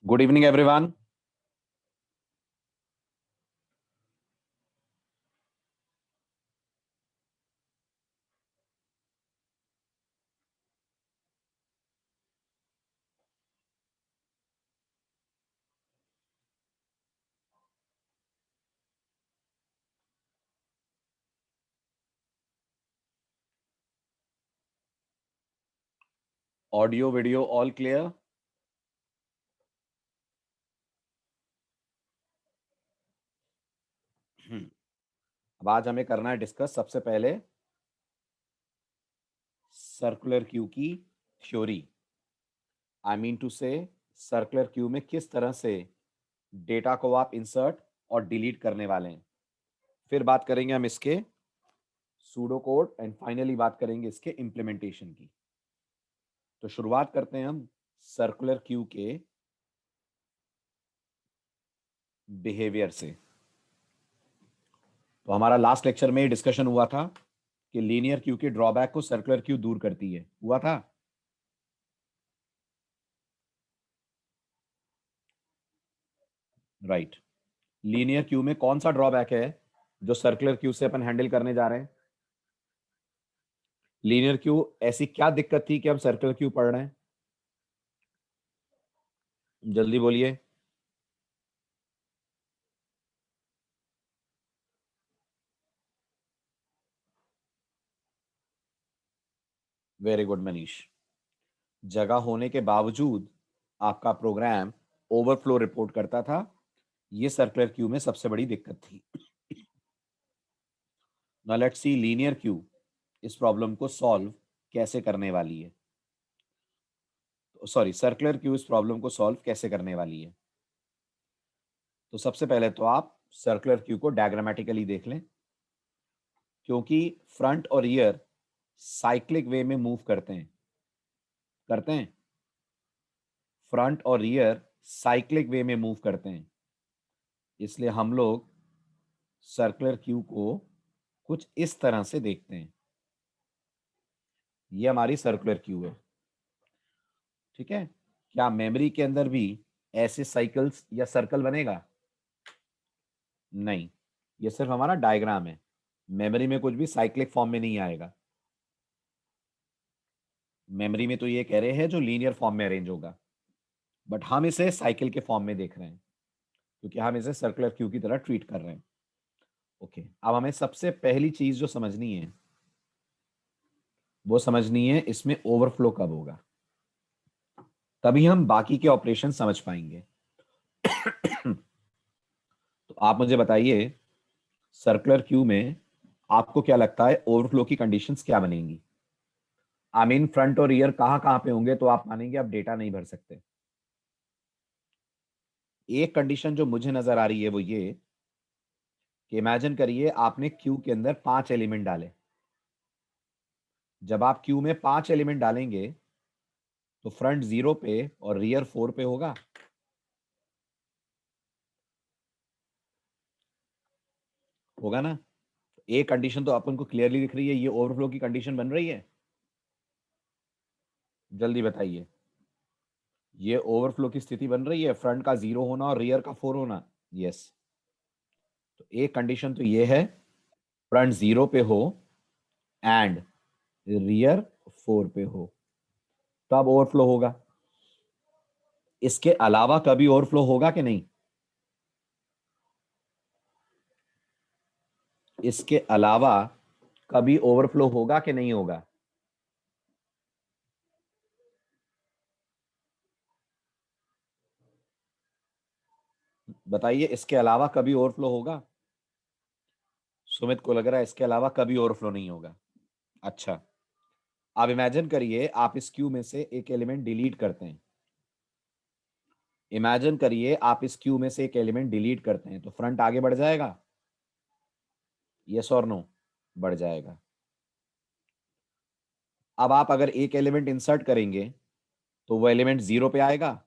Good evening everyone. Audio video all clear. अब आज हमें करना है डिस्कस सबसे पहले सर्कुलर क्यू की थ्योरी। आई मीन टू से सर्कुलर क्यू में किस तरह से डेटा को आप इंसर्ट और डिलीट करने वाले हैं। फिर बात करेंगे हम इसके सूडो कोड एंड फाइनली बात करेंगे इसके इम्प्लीमेंटेशन की। तो शुरुआत करते हैं हम सर्कुलर क्यू के बिहेवियर से। तो हमारा लास्ट लेक्चर में डिस्कशन हुआ था कि लीनियर क्यू के ड्रॉबैक को सर्कुलर क्यू दूर करती है, हुआ था। राइट। लीनियर क्यू में कौन सा ड्रॉबैक है जो सर्कुलर क्यू से अपन हैंडल करने जा रहे हैं? लीनियर क्यू ऐसी क्या दिक्कत थी कि हम सर्कुलर क्यू पढ़ रहे हैं? जल्दी बोलिए। Very good Manish. जगह होने के बावजूद आपका प्रोग्राम ओवरफ्लो रिपोर्ट करता था ये सर्कुलर क्यू में सबसे बड़ी दिक्कत थी। Now let's see linear Q इस प्रॉब्लम को सॉल्व कैसे करने वाली है। सॉरी, सर्कुलर क्यू इस प्रॉब्लम को सॉल्व कैसे करने वाली है। तो सबसे पहले तो आप सर्कुलर क्यू को डायग्रामेटिकली देख लें, क्योंकि फ्रंट और रियर साइक्लिक वे में मूव करते हैं। फ्रंट और रियर साइक्लिक वे में मूव करते हैं, इसलिए हम लोग सर्कुलर क्यू को कुछ इस तरह से देखते हैं। ये हमारी सर्कुलर क्यू है, ठीक है। क्या मेमोरी के अंदर भी ऐसे साइकिल्स या सर्कल बनेगा? नहीं, ये सिर्फ हमारा डायग्राम है। मेमोरी में कुछ भी साइक्लिक फॉर्म में नहीं आएगा। मेमोरी में तो ये कह रहे हैं जो लीनियर फॉर्म में अरेंज होगा, बट हम इसे साइकिल के फॉर्म में देख रहे हैं, क्योंकि हम इसे सर्कुलर क्यू की तरह ट्रीट कर रहे हैं। ओके, अब हमें सबसे पहली चीज जो समझनी है वो समझनी है इसमें ओवरफ्लो कब होगा, तभी हम बाकी के ऑपरेशन समझ पाएंगे। तो आप मुझे बताइए, सर्कुलर क्यू में आपको क्या लगता है ओवरफ्लो की कंडीशंस क्या बनेंगी? आई मीन फ्रंट और रियर कहां कहां पे होंगे तो आप मानेंगे आप डेटा नहीं भर सकते। एक कंडीशन जो मुझे नजर आ रही है वो ये कि इमेजिन करिए आपने क्यू के अंदर 5 एलिमेंट डाले। जब आप क्यू में 5 एलिमेंट डालेंगे तो फ्रंट 0 पे और रियर 4 पे होगा। होगा ना? एक कंडीशन तो अपन को क्लियरली दिख रही है, ये ओवरफ्लो की कंडीशन बन रही है। जल्दी बताइए, ये ओवरफ्लो की स्थिति बन रही है, फ्रंट का 0 होना और रियर का 4 होना। यस, तो एक कंडीशन तो ये है फ्रंट 0 पे हो एंड रियर 4 पे हो, तब ओवरफ्लो होगा। इसके अलावा कभी ओवरफ्लो होगा कि नहीं? इसके अलावा कभी ओवरफ्लो होगा कि नहीं होगा? बताइए, इसके अलावा कभी ओवरफ्लो होगा? सुमित को लग रहा है इसके अलावा कभी ओवरफ्लो नहीं होगा। अच्छा, आप इमेजिन करिए आप इस क्यू में से एक एलिमेंट डिलीट करते हैं। इमेजिन करिए आप इस क्यू में से एक एलिमेंट डिलीट करते हैं तो फ्रंट आगे बढ़ जाएगा? यस और नो? बढ़ जाएगा। अब आप अगर एक एलिमेंट इंसर्ट करेंगे तो वो एलिमेंट 0 पे आएगा?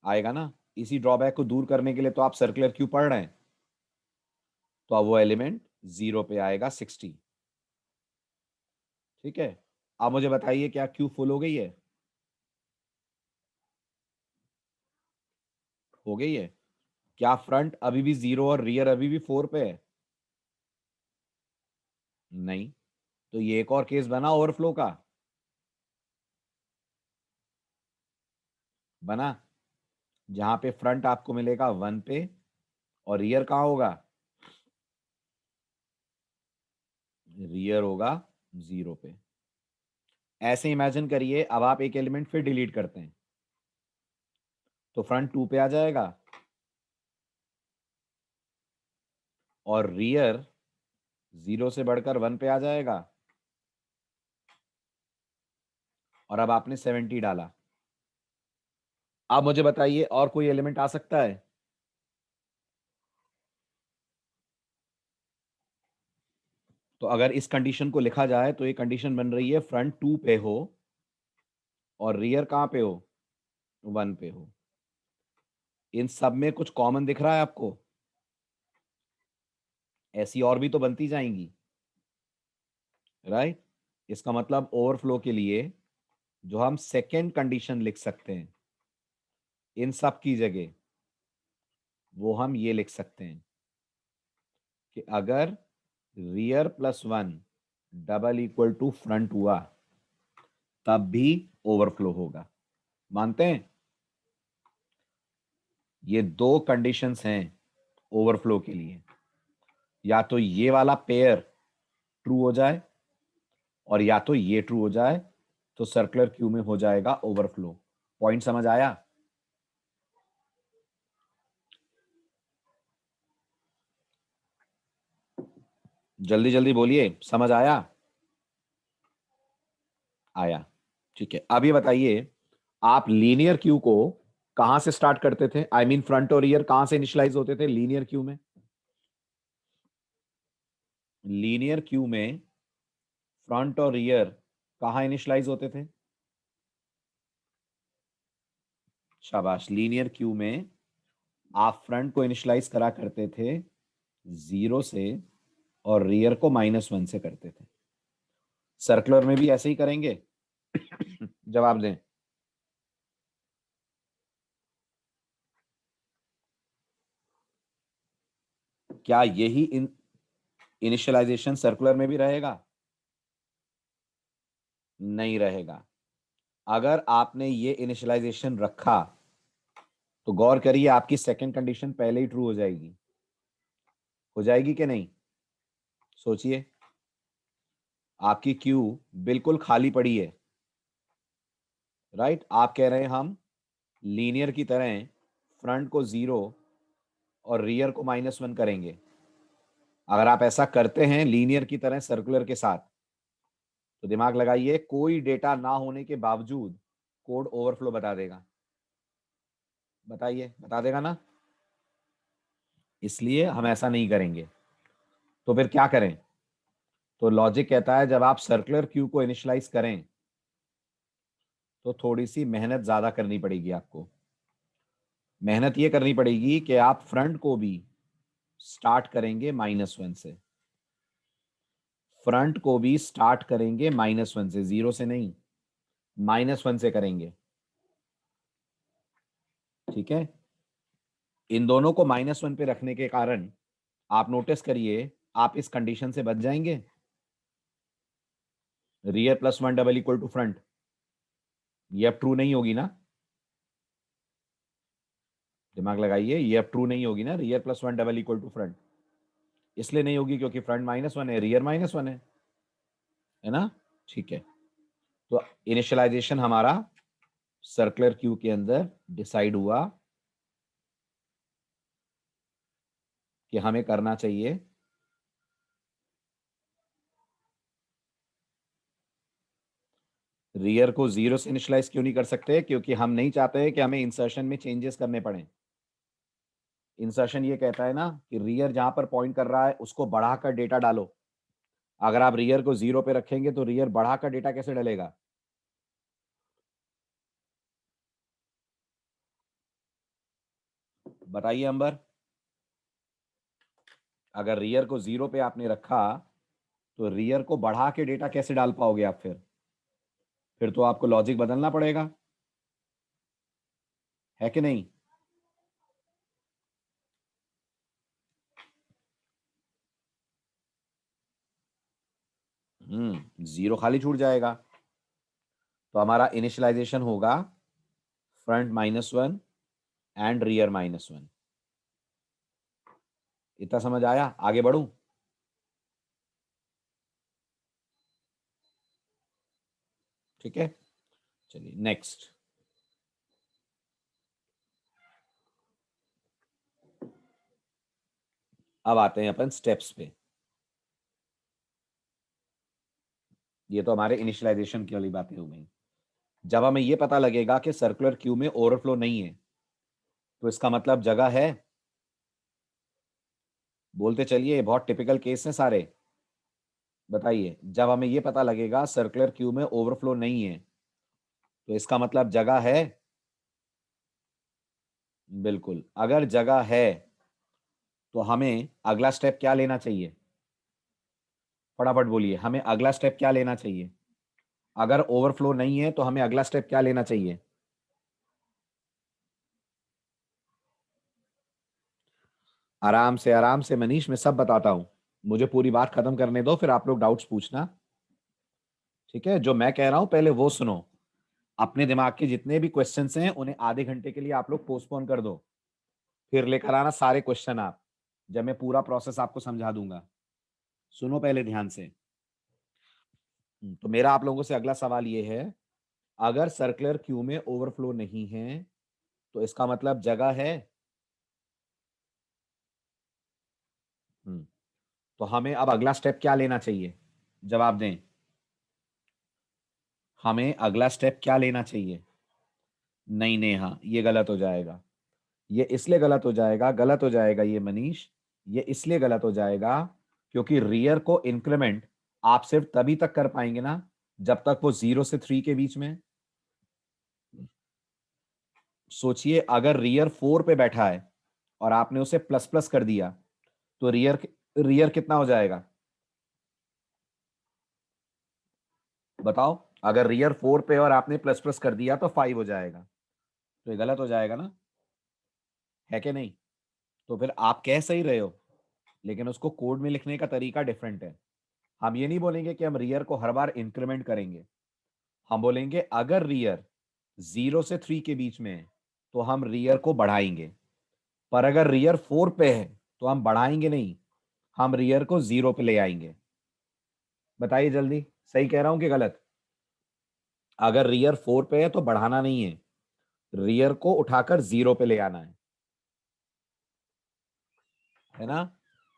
आएगा ना? इसी ड्रॉबैक को दूर करने के लिए तो आप सर्कुलर क्यू पढ़ रहे हैं। तो अब वो एलिमेंट 0 पे आएगा 60। ठीक है, अब मुझे बताइए क्या क्यू फुल हो गई है? हो गई है। क्या फ्रंट अभी भी 0 और रियर अभी भी 4 पे है? नहीं। तो ये एक और केस बना ओवरफ्लो का। बना, जहां पे फ्रंट आपको मिलेगा 1 पे और रियर कहां होगा? रियर होगा 0 पे। ऐसे इमेजिन करिए अब आप एक एलिमेंट फिर डिलीट करते हैं तो फ्रंट 2 पे आ जाएगा और रियर 0 से बढ़कर 1 पे आ जाएगा। और अब आपने 70 डाला। अब मुझे बताइए और कोई एलिमेंट आ सकता है? तो अगर इस कंडीशन को लिखा जाए तो ये कंडीशन बन रही है फ्रंट 2 पे हो और रियर कहां पे हो? 1 पे हो। इन सब में कुछ कॉमन दिख रहा है आपको? ऐसी और भी तो बनती जाएंगी, राइट? इसका मतलब ओवरफ्लो के लिए जो हम सेकेंड कंडीशन लिख सकते हैं इन सब की जगह, वो हम ये लिख सकते हैं कि अगर rear plus 1 double equal to front हुआ तब भी ओवरफ्लो होगा। मानते हैं? ये दो कंडीशंस हैं ओवरफ्लो के लिए। या तो ये वाला पेयर ट्रू हो जाए और या तो ये ट्रू हो जाए, तो सर्कुलर क्यू में हो जाएगा ओवरफ्लो। पॉइंट समझ आया? जल्दी जल्दी बोलिए, समझ आया? आया, ठीक है। अब ये बताइए, आप लीनियर क्यू को कहां से स्टार्ट करते थे? आई मीन फ्रंट और रियर कहां से इनिशियलाइज होते थे लीनियर क्यू में? लीनियर क्यू में फ्रंट और रियर कहां इनिशियलाइज होते थे? शाबाश। लीनियर क्यू में आप फ्रंट को इनिशियलाइज करा करते थे 0 से और रियर को -1 से करते थे। सर्कुलर में भी ऐसे ही करेंगे? जवाब दें। क्या यही इनिशियलाइजेशन सर्कुलर में भी रहेगा? नहीं रहेगा। अगर आपने ये इनिशियलाइजेशन रखा तो गौर करिए, आपकी सेकंड कंडीशन पहले ही ट्रू हो जाएगी। हो जाएगी कि नहीं? सोचिए, आपकी क्यू बिल्कुल खाली पड़ी है, राइट? आप कह रहे हैं हम लीनियर की तरह फ्रंट को 0 और रियर को -1 करेंगे। अगर आप ऐसा करते हैं लीनियर की तरह सर्कुलर के साथ, तो दिमाग लगाइए, कोई डेटा ना होने के बावजूद कोड ओवरफ्लो बता देगा। बताइए, बता देगा ना? इसलिए हम ऐसा नहीं करेंगे। तो फिर क्या करें? तो लॉजिक कहता है जब आप सर्कुलर क्यू को इनिशियलाइज करें तो थोड़ी सी मेहनत ज्यादा करनी पड़ेगी आपको। मेहनत ये करनी पड़ेगी कि आप फ्रंट को भी स्टार्ट करेंगे -1 से। फ्रंट को भी स्टार्ट करेंगे -1 से, 0 से नहीं, -1 से करेंगे। ठीक है? इन दोनों को -1 पे रखने के कारण आप नोटिस करिए, आप इस कंडीशन से बच जाएंगे। Rear +1 double equal to front, ये अब ट्रू नहीं होगी ना? दिमाग लगाइए, ये अब ट्रू नहीं होगी ना, rear +1 double equal to front. इसलिए नहीं होगी क्योंकि फ्रंट -1 है, रियर -1 है ना? ठीक है। तो इनिशियलाइजेशन हमारा सर्कुलर क्यू के अंदर डिसाइड हुआ कि हमें करना चाहिए रियर को 0 से इनिशियलाइज क्यों नहीं कर सकते? क्योंकि हम नहीं चाहते कि हमें इंसर्शन में चेंजेस करने पड़े। इंसर्शन ये कहता है ना कि रियर जहां पर पॉइंट कर रहा है उसको बढ़ाकर डेटा डालो। अगर आप रियर को 0 पे रखेंगे तो रियर बढ़ाकर डेटा कैसे डलेगा? बताइए अंबर। अगर रियर को 0 पे आपने रखा तो रियर को बढ़ा के डेटा कैसे डाल पाओगे आप? फिर तो आपको लॉजिक बदलना पड़ेगा, है कि नहीं? 0 खाली छूट जाएगा। तो हमारा इनिशियलाइजेशन होगा फ्रंट -1 एंड रियर -1। इतना समझ आया? आगे बढ़ूं? ठीक है, चलिए नेक्स्ट। अब आते हैं अपन स्टेप्स पे। ये तो हमारे इनिशियलाइजेशन की वाली बातें हो गई। जब हमें ये पता लगेगा कि सर्कुलर क्यू में ओवरफ्लो नहीं है, तो इसका मतलब जगह है। बोलते चलिए, बहुत टिपिकल केस है सारे। बताइए, जब हमें ये पता लगेगा सर्कुलर क्यू में ओवरफ्लो नहीं है, तो इसका मतलब जगह है। बिल्कुल। अगर जगह है तो हमें अगला स्टेप क्या लेना चाहिए? फटाफट बोलिए, हमें अगला स्टेप क्या लेना चाहिए? अगर ओवरफ्लो नहीं है तो हमें अगला स्टेप क्या लेना चाहिए? आराम से मनीष, मैं सब बताता हूं। मुझे पूरी बात खत्म करने दो, फिर आप लोग डाउट्स पूछना। ठीक है? जो मैं कह रहा हूं पहले वो सुनो। अपने दिमाग के जितने भी क्वेश्चंस हैं उन्हें आधे घंटे के लिए आप लोग पोस्टपोन कर दो। फिर लेकर आना सारे क्वेश्चन आप, जब मैं पूरा प्रोसेस आपको समझा दूंगा। सुनो पहले ध्यान से। तो मेरा आप लोगों से अगला सवाल ये है, अगर सर्कुलर क्यू में ओवरफ्लो नहीं है तो इसका मतलब जगह है। हम्म तो हमें अब अगला स्टेप क्या लेना चाहिए? जवाब दें, हमें अगला स्टेप क्या लेना चाहिए? नहीं नेहा, ये गलत हो जाएगा। ये इसलिए गलत हो जाएगा, गलत हो जाएगा ये मनीष, ये इसलिए गलत हो जाएगा क्योंकि रियर को इंक्रीमेंट आप सिर्फ तभी तक कर पाएंगे ना जब तक वो 0 से 3 के बीच में है। सोचिए, अगर रियर 4 पे बैठा है और आपने उसे प्लस प्लस कर दिया तो रियर रियर कितना हो जाएगा? बताओ। अगर रियर 4 पे और आपने प्लस प्लस कर दिया तो 5 हो जाएगा। तो ये गलत हो जाएगा ना, है कि नहीं? तो फिर आप कह सही रहे हो, लेकिन उसको कोड में लिखने का तरीका डिफरेंट है। हम ये नहीं बोलेंगे कि हम रियर को हर बार इंक्रीमेंट करेंगे। हम बोलेंगे अगर रियर 0 से 3 के बीच में है तो हम रियर को बढ़ाएंगे, पर अगर रियर 4 पे है तो हम बढ़ाएंगे नहीं, हम रियर को 0 पे ले आएंगे। बताइए जल्दी, सही कह रहा हूं कि गलत? अगर रियर 4 पे है तो बढ़ाना नहीं है, रियर को उठाकर 0 पे ले आना है ना?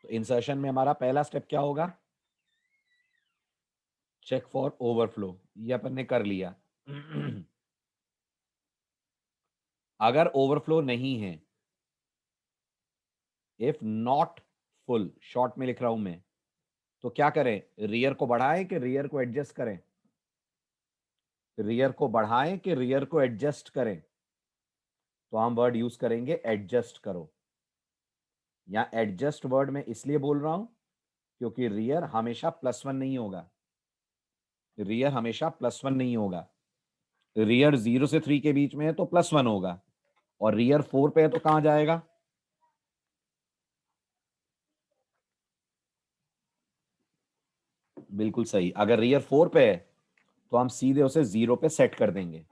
तो इंसर्शन में हमारा पहला स्टेप क्या होगा? Check for overflow. ये अपन ने कर लिया। अगर ओवरफ्लो नहीं है, इफ नॉट फुल, शॉर्ट में लिख रहा हूं मैं, तो क्या करें? रियर को बढ़ाएं कि रियर को एडजस्ट करें? रियर को बढ़ाएं कि रियर को एडजस्ट करें? तो हम वर्ड यूज करेंगे एडजस्ट करो। या एडजस्ट वर्ड में इसलिए बोल रहा हूं क्योंकि रियर हमेशा +1 नहीं होगा। रियर हमेशा +1 नहीं होगा। रियर 0 से 3 के बीच में है तो +1 होगा, और रियर 4 पे है तो कहां जाएगा? बिल्कुल सही। अगर रियर 4 पे है तो हम सीधे उसे 0 पे सेट कर देंगे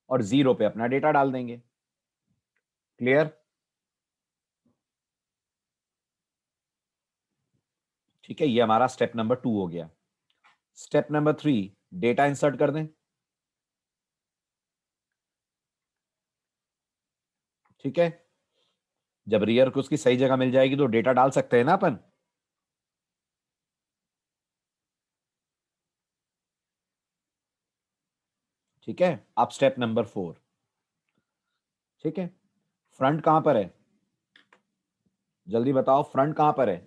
और 0 पे अपना डेटा डाल देंगे। क्लियर? ठीक है, ये हमारा स्टेप नंबर 2 हो गया। स्टेप नंबर 3, डेटा इंसर्ट कर दें। ठीक है, जब रियर को उसकी सही जगह मिल जाएगी तो डेटा डाल सकते हैं ना अपन। ठीक है, अब स्टेप नंबर 4। ठीक है, फ्रंट कहां पर है? जल्दी बताओ, फ्रंट कहां पर है?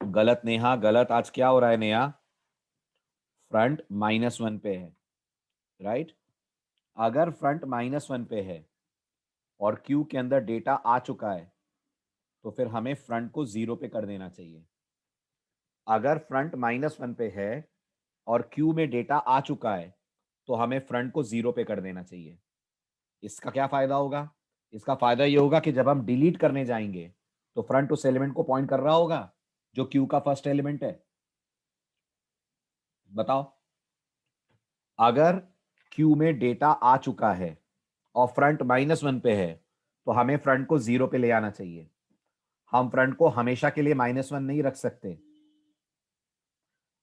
गलत नेहा, गलत। आज क्या हो रहा है नेहा? फ्रंट -1 पे है, राइट? अगर फ्रंट -1 पे है और क्यू के अंदर डेटा आ चुका है तो फिर हमें फ्रंट को 0 पे कर देना चाहिए। अगर फ्रंट -1 पे है और क्यू में डेटा आ चुका है तो हमें फ्रंट को 0 पे कर देना चाहिए। इसका क्या फायदा होगा? इसका फायदा ये होगा कि जब हम डिलीट करने जाएंगे तो फ्रंट उस एलिमेंट को पॉइंट कर रहा होगा जो क्यू का फर्स्ट एलिमेंट है। बताओ। अगर क्यू में डेटा आ चुका है और फ्रंट -1 पे है तो हमें फ्रंट को 0 पे ले आना चाहिए। हम फ्रंट को हमेशा के लिए -1 नहीं रख सकते।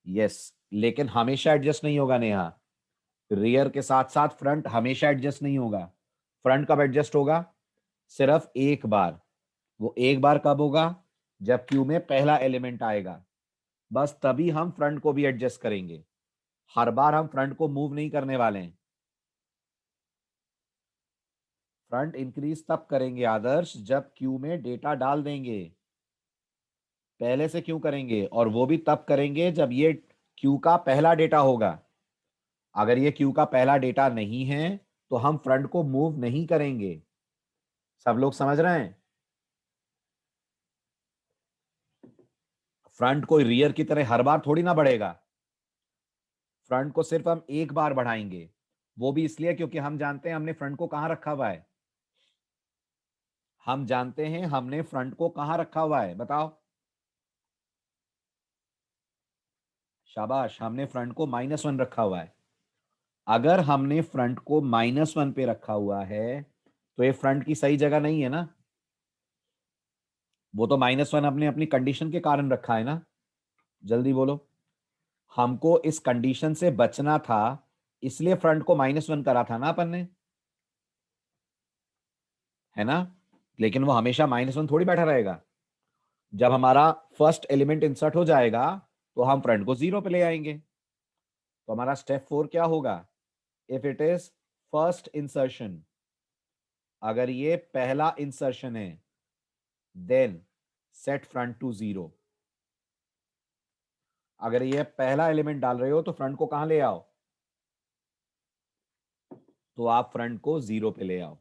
यस, लेकिन हमेशा एडजस्ट नहीं होगा नेहा। रियर के साथ साथ फ्रंट हमेशा एडजस्ट नहीं होगा। फ्रंट कब एडजस्ट होगा? सिर्फ एक बार। वो एक बार कब होगा? जब क्यू में पहला एलिमेंट आएगा, बस तभी हम फ्रंट को भी एडजस्ट करेंगे। हर बार हम फ्रंट को मूव नहीं करने वाले हैं। फ्रंट इंक्रीज तब करेंगे आदर्श जब क्यू में डेटा डाल देंगे। पहले से क्यों करेंगे? और वो भी तब करेंगे जब ये क्यू का पहला डेटा होगा। अगर ये क्यू का पहला डेटा नहीं है तो हम फ्रंट को मूव नहीं करेंगे। सब लोग समझ रहे हैं? फ्रंट को रियर की तरह हर बार थोड़ी ना बढ़ेगा। फ्रंट को सिर्फ हम एक बार बढ़ाएंगे, वो भी इसलिए क्योंकि हम जानते हैं हमने फ्रंट को कहां रखा हुआ है। हम जानते हैं हमने फ्रंट को कहां रखा हुआ है, बताओ। शाबाश, हमने फ्रंट को -1 रखा हुआ है। अगर हमने फ्रंट को -1 पे रखा हुआ है तो ये फ्रंट की सही जगह नहीं है ना। वो तो -1 अपने अपनी कंडीशन के कारण रखा है ना। जल्दी बोलो। हमको इस कंडीशन से बचना था, इसलिए फ्रंट को -1 करा था ना अपन ने, है ना? लेकिन वो हमेशा -1 थोड़ी बैठा रहेगा। जब हमारा फर्स्ट एलिमेंट इंसर्ट हो जाएगा तो हम फ्रंट को 0 पे ले आएंगे। तो हमारा स्टेप 4 क्या होगा? If it is first insertion, अगर ये पहला इंसर्शन है, देन सेट फ्रंट टू 0। अगर ये पहला एलिमेंट डाल रहे हो तो फ्रंट को कहां ले आओ? तो आप फ्रंट को 0 पे ले आओ।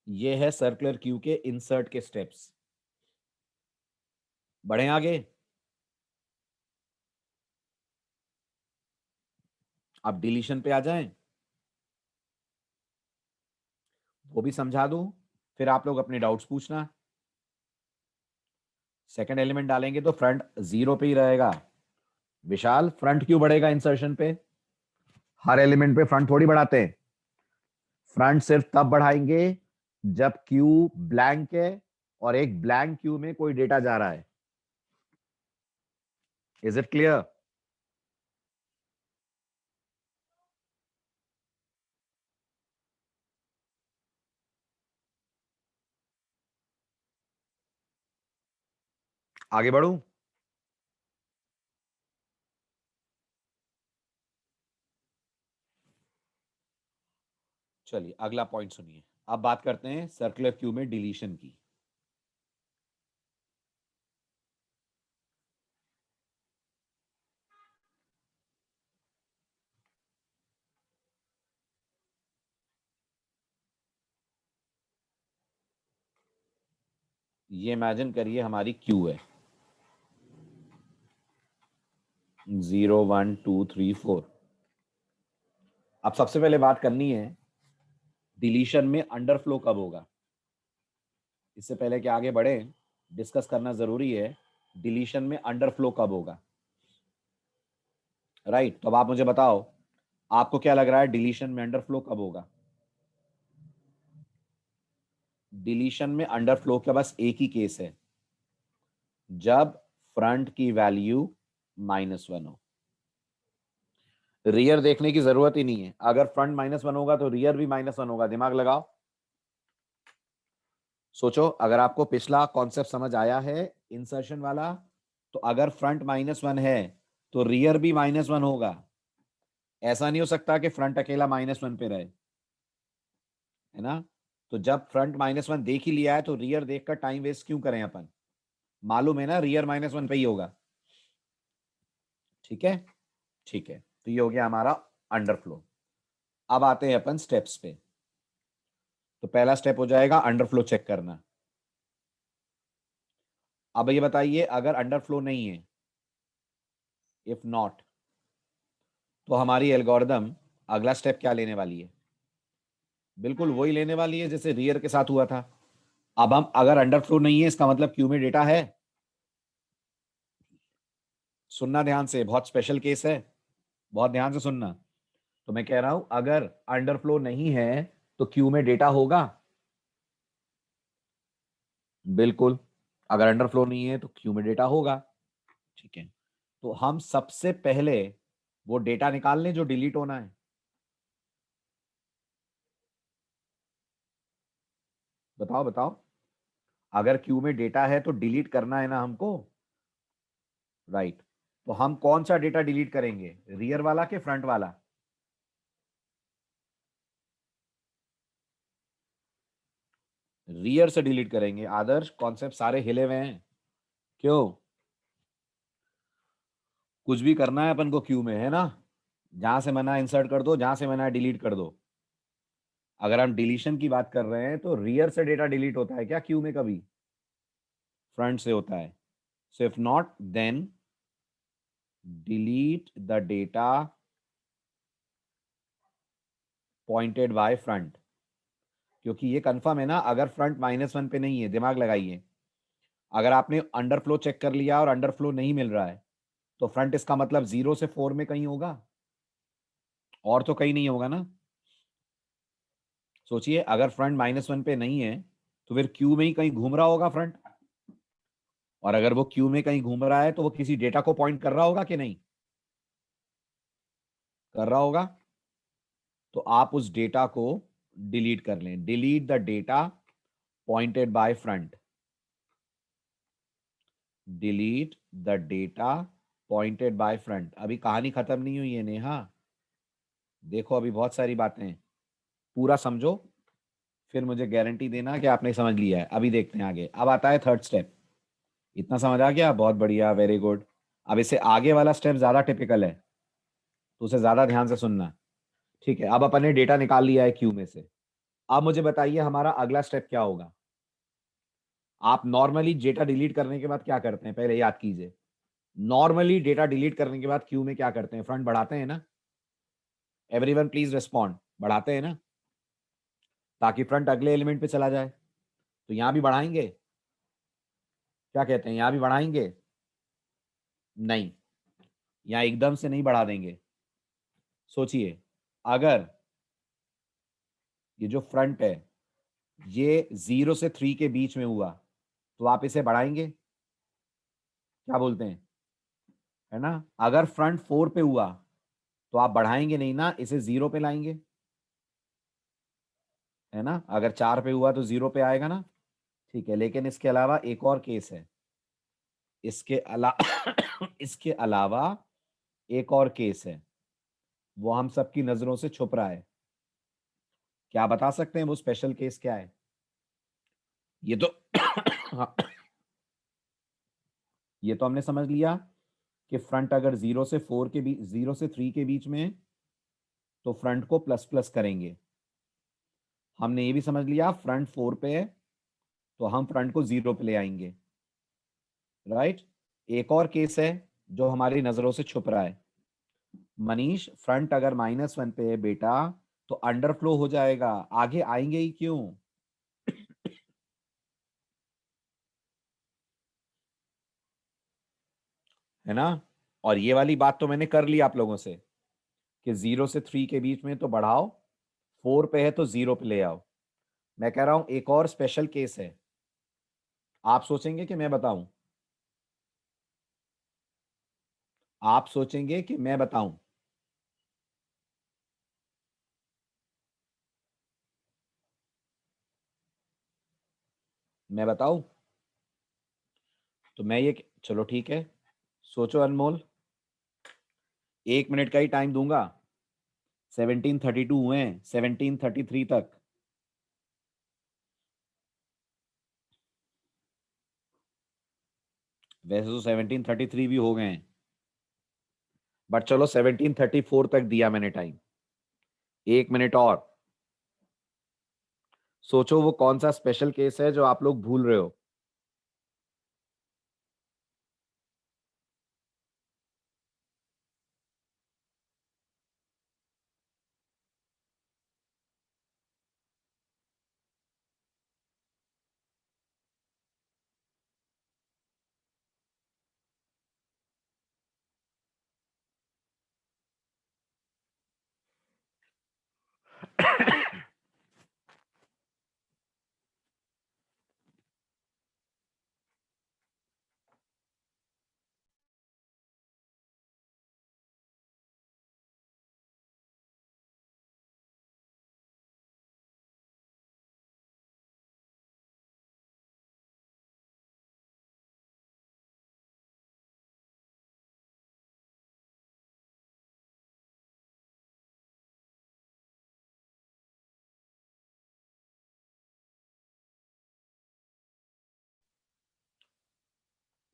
ये है सर्कुलर क्यू के इंसर्ट के स्टेप्स। बढ़े आगे। अब डिलीशन पे आ जाएं, वो भी समझा दूं, फिर आप लोग अपने डाउट्स पूछना। सेकंड एलिमेंट डालेंगे तो फ्रंट 0 पे ही रहेगा। विशाल, फ्रंट क्यों बढ़ेगा इंसर्शन पे? हर एलिमेंट पे फ्रंट थोड़ी बढ़ाते हैं। फ्रंट सिर्फ तब बढ़ाएंगे जब क्यू ब्लैंक है और एक ब्लैंक क्यू में कोई डेटा जा रहा है। Is it clear? आगे बढ़ूं? चलिए अगला पॉइंट सुनिए। अब बात करते हैं सर्कुलर क्यू में डिलीशन की। ये इमेजिन करिए हमारी क्यू है 0 1 2 3 4। अब सबसे पहले बात करनी है डिलीशन में अंडरफ्लो कब होगा। इससे पहले कि आगे बढ़े, डिस्कस करना जरूरी है डिलीशन में अंडरफ्लो कब होगा। राइट, तो अब आप मुझे बताओ, आपको क्या लग रहा है डिलीशन में अंडरफ्लो कब होगा? डिलीशन में अंडरफ्लो का बस एक ही केस है, जब फ्रंट की वैल्यू -1 हो। रियर देखने की जरूरत ही नहीं है। अगर फ्रंट -1 होगा तो रियर भी -1 होगा। दिमाग लगाओ, सोचो। अगर आपको पिछला कॉन्सेप्ट समझ आया है इंसर्शन वाला, तो अगर फ्रंट -1 है तो रियर भी -1 होगा। ऐसा नहीं हो सकता कि फ्रंट अकेला -1 पे रहे, है ना? तो जब फ्रंट -1 देख ही लिया है तो रियर देखकर टाइम वेस्ट क्यों करें अपन? मालूम है ना रियर -1 पे ही होगा। ठीक है, ठीक है। तो ये हो गया हमारा अंडरफ्लो। अब आते हैं अपन स्टेप्स पे। तो पहला स्टेप हो जाएगा अंडरफ्लो चेक करना। अब ये बताइए अगर अंडरफ्लो नहीं है, इफ नॉट, तो हमारी एल्गोरिदम अगला स्टेप क्या लेने वाली है? बिल्कुल वही लेने वाली है जैसे रियर के साथ हुआ था। अब हम अगर अंडरफ्लो नहीं है इसका मतलब क्यू में डेटा है। सुनना ध्यान से, बहुत स्पेशल केस है, बहुत ध्यान से सुनना। तो मैं कह रहा हूं अगर अंडरफ्लो नहीं है तो क्यू में डेटा होगा। बिल्कुल, अगर अंडरफ्लो नहीं है तो क्यू में डेटा होगा। ठीक है, तो हम सबसे पहले वो डेटा निकाल लें जो डिलीट होना है। बताओ बताओ, अगर क्यू में डेटा है तो डिलीट करना है ना हमको। राइट, तो हम कौन सा डेटा डिलीट करेंगे, रियर वाला के फ्रंट वाला? रियर से डिलीट करेंगे। आदर्श, कॉन्सेप्ट सारे हिले हुए हैं क्यों? कुछ भी करना है अपन को क्यू में, है ना? जहां से मना इंसर्ट कर दो, जहां से मना डिलीट कर दो। अगर हम डिलीशन की बात कर रहे हैं तो रियर से डेटा डिलीट होता है क्या क्यू में कभी? फ्रंट से होता है। So if not, then delete the data pointed by front. क्योंकि ये कंफर्म है ना, अगर फ्रंट -1 पे नहीं है, दिमाग लगाइए। अगर आपने अंडरफ्लो चेक कर लिया और अंडरफ्लो नहीं मिल रहा है तो फ्रंट इसका मतलब 0 से 4 में कहीं होगा, और तो कहीं नहीं होगा ना। सोचिए, अगर फ्रंट -1 पे नहीं है तो फिर क्यू में ही कहीं घूम रहा होगा फ्रंट। और अगर वो क्यू में कहीं घूम रहा है तो वो किसी डेटा को पॉइंट कर रहा होगा कि नहीं? कर रहा होगा। तो आप उस डेटा को डिलीट कर लें। Delete the data pointed by front. Delete the data pointed by front. अभी कहानी खत्म नहीं हुई है नेहा, देखो अभी बहुत सारी बातें हैं, पूरा समझो, फिर मुझे गारंटी देना कि आपने समझ लिया है। अभी देखते हैं आगे। अब आता है थर्ड स्टेप। इतना समझ आ गया, बहुत बढ़िया, वेरी गुड। अब इससे आगे वाला स्टेप ज्यादा टिपिकल है, तो उसे ज्यादा ध्यान से सुनना। ठीक है, अब अपन ने डेटा निकाल लिया है क्यू में से। अब मुझे बताइए हमारा अगला स्टेप क्या होगा। आप नॉर्मली डेटा डिलीट करने के बाद क्या करते हैं, पहले याद कीजिए। नॉर्मली डेटा डिलीट करने के बाद क्यू में क्या करते हैं, फ्रंट बढ़ाते हैं ना। एवरीवन प्लीज रिस्पॉन्ड, बढ़ाते हैं ना, ताकि फ्रंट अगले एलिमेंट पे चला जाए। तो यहां भी बढ़ाएंगे, क्या कहते हैं, यहां भी बढ़ाएंगे? नहीं, यहां एकदम से नहीं बढ़ा देंगे। सोचिए, अगर ये जो फ्रंट है ये 0 से 3 के बीच में हुआ, तो आप इसे बढ़ाएंगे? क्या बोलते हैं, है ना? अगर फ्रंट 4 पे हुआ तो आप बढ़ाएंगे नहीं ना, इसे 0 पे लाएंगे, है ना? अगर 4 पे हुआ तो 0 पे आएगा ना। ठीक है, लेकिन इसके अलावा एक और केस है। इसके अलावा इसके अलावा एक और केस है, वो हम सबकी नजरों से छुप रहा है। क्या बता सकते हैं वो स्पेशल केस क्या है? ये तो हाँ, ये तो हमने समझ लिया कि फ्रंट अगर 0 से 3 के बीच में है, तो फ्रंट को प्लस प्लस करेंगे। हमने ये भी समझ लिया फ्रंट 4 पे है, तो हम फ्रंट को 0 पे ले आएंगे। राइट। एक और केस है जो हमारी नजरों से छुप रहा है। मनीष, फ्रंट अगर -1 पे है बेटा, तो अंडरफ्लो हो जाएगा, आगे आएंगे ही क्यों? है ना? और ये वाली बात तो मैंने कर ली आप लोगों से कि 0 से 3 के बीच में तो बढ़ाओ, 4 पे है तो 0 पे ले आओ। मैं कह रहा हूं एक और स्पेशल केस है, आप सोचेंगे कि मैं बताऊं? आप सोचेंगे कि मैं बताऊं? मैं बताऊं? तो मैं ये, चलो ठीक है, सोचो अनमोल, 1 मिनट का ही टाइम दूंगा। 1732 हुए हैं, 1733 तक। वैसे तो 1733 भी हो गए हैं, बट चलो 1734 तक दिया मैंने टाइम। 1 मिनट और सोचो, वो कौन सा स्पेशल केस है जो आप लोग भूल रहे हो।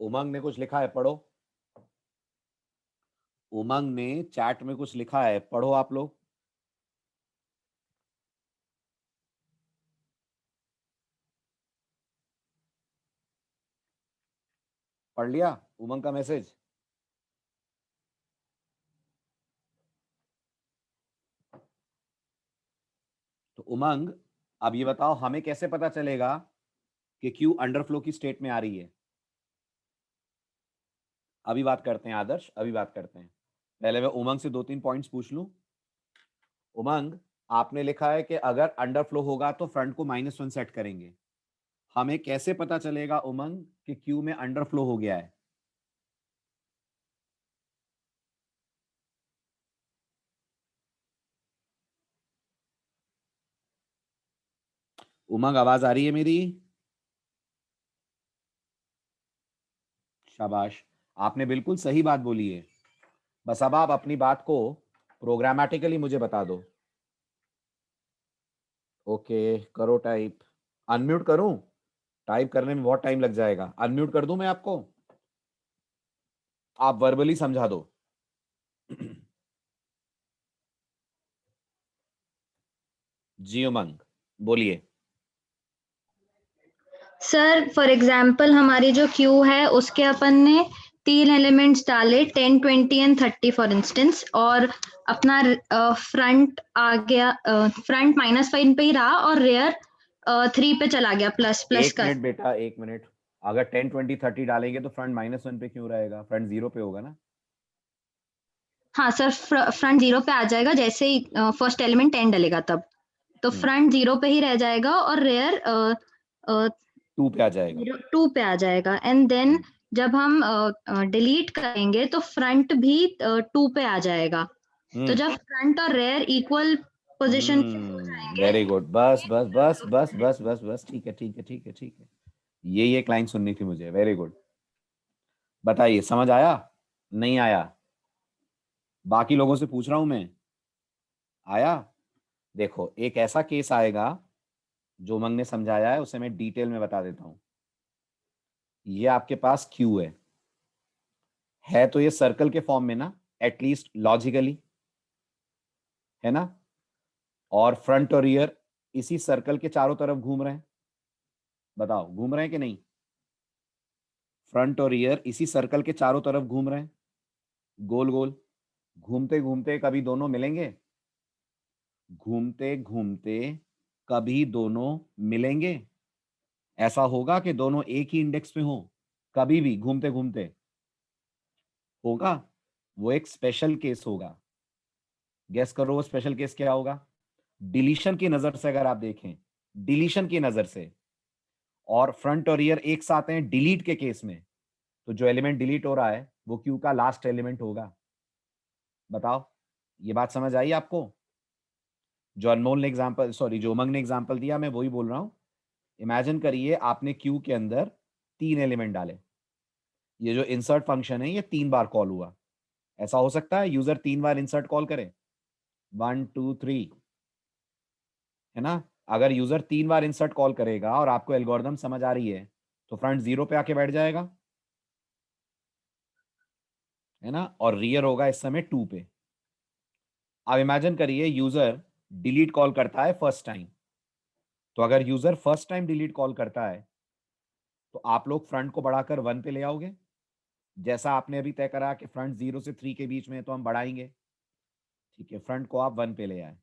उमंग ने कुछ लिखा है, पढ़ो। उमंग ने चैट में कुछ लिखा है, पढ़ो आप लोग। पढ़ लिया उमंग का मैसेज? तो उमंग, अब ये बताओ हमें कैसे पता चलेगा कि क्यू अंडरफ्लो की स्टेट में आ रही है? अभी बात करते हैं आदर्श, अभी बात करते हैं। पहले मैं उमंग से 2-3 पॉइंट्स पूछ लूं। उमंग, आपने लिखा है कि अगर अंडरफ्लो होगा तो फ्रंट को -1 सेट करेंगे। हमें कैसे पता चलेगा उमंग कि क्यू में अंडरफ्लो हो गया है? उमंग, आवाज आ रही है मेरी? शाबाश, आपने बिल्कुल सही बात बोली है। बस अब आप अपनी बात को प्रोग्रामेटिकली मुझे बता दो। ओके, करो टाइप। अनम्यूट करूं? टाइप करने में बहुत टाइम लग जाएगा। अनम्यूट कर दूं मैं आपको? आप वर्बली समझा दो। जी उमंग, बोलिए। सर फॉर एग्जाम्पल हमारी जो क्यू है उसके अपन ने 3 एलिमेंट्स डाले, 10, 20 एंड 30 फॉर इंस्टेंस, और अपना फ्रंट आ गया, फ्रंट -5 पे ही रहा और रेयर 3 पे चला गया, प्लस प्लस एक का। मिनट बेटा, एक मिनट। अगर 10, 20, 30 डालेंगे तो फ्रंट -1 पे क्यों रहेगा? फ्रंट 0 पे होगा ना। हाँ सर, फ्रंट 0 पे आ जाएगा जैसे ही फर्स्ट एलिमेंट 10 डलेगा तब, तो हम्म, फ्रंट 0 पे ही रह जाएगा और रेयर 2 पे आ जाएगा। 2 पे आ जाएगा, एंड देन हम्म, जब हम डिलीट करेंगे तो फ्रंट भी 2 पे आ जाएगा। तो हम्म, जब फ्रंट और रेयर इक्वल पोजीशन पे हो जाएंगे। Very good. बस बस बस बस बस बस बस, ठीक है ठीक है ठीक है ठीक है। ये एक लाइन सुननी थी मुझे। Very good. बताइए, समझ आया? नहीं आया? बाकी लोगों से पूछ रहा हूं मैं। आया? देखो, एक ऐसा केस आएगा जो उमंग ने समझाया है, उसे मैं डिटेल में बता देता हूं। ये आपके पास क्यू है तो ये सर्कल के फॉर्म में ना, एटलीस्ट लॉजिकली, है ना? और फ्रंट और रियर इसी सर्कल के चारों तरफ घूम रहे हैं। बताओ, घूम रहे हैं कि नहीं? फ्रंट और रियर इसी सर्कल के चारों तरफ घूम रहे हैं, गोल गोल। घूमते घूमते कभी दोनों मिलेंगे? घूमते घूमते कभी दोनों मिलेंगे? ऐसा होगा कि दोनों एक ही इंडेक्स पे हो? कभी भी घूमते घूमते होगा? वो एक स्पेशल केस होगा। गेस करो वो स्पेशल केस क्या होगा? डिलीशन की नजर से अगर आप देखें, डिलीशन की नजर से, और फ्रंट और रियर एक साथ हैं डिलीट के केस में, तो जो एलिमेंट डिलीट हो रहा है वो क्यू का लास्ट एलिमेंट होगा। बताओ, ये बात समझ आई आपको? जो अनमोल ने एग्जांपल, सॉरी, जो उमंग ने एग्जांपल दिया, मैं वही बोल रहा हूं। इमेजिन करिए आपने क्यू के अंदर 3 एलिमेंट डाले। ये जो इंसर्ट फंक्शन है ये 3 बार कॉल हुआ। ऐसा हो सकता है यूजर 3 बार इंसर्ट कॉल करे? 1, 2, 3, है ना? अगर यूजर 3 बार इंसर्ट कॉल करेगा और आपको एल्गोरिदम समझ आ रही है, तो फ्रंट 0 पे आके बैठ जाएगा, है ना? और रियर होगा इस समय 2 पे। अब इमेजिन करिए यूजर डिलीट कॉल करता है फर्स्ट टाइम। तो अगर user first time delete call करता है तो आप लोग फ्रंट को बढ़ाकर 1 पे ले आओगे, जैसा आपने अभी तय करा कि फ्रंट 0 से 3 के बीच में है तो हम बढ़ाएंगे। ठीक है, फ्रंट को आप 1 पे ले आए।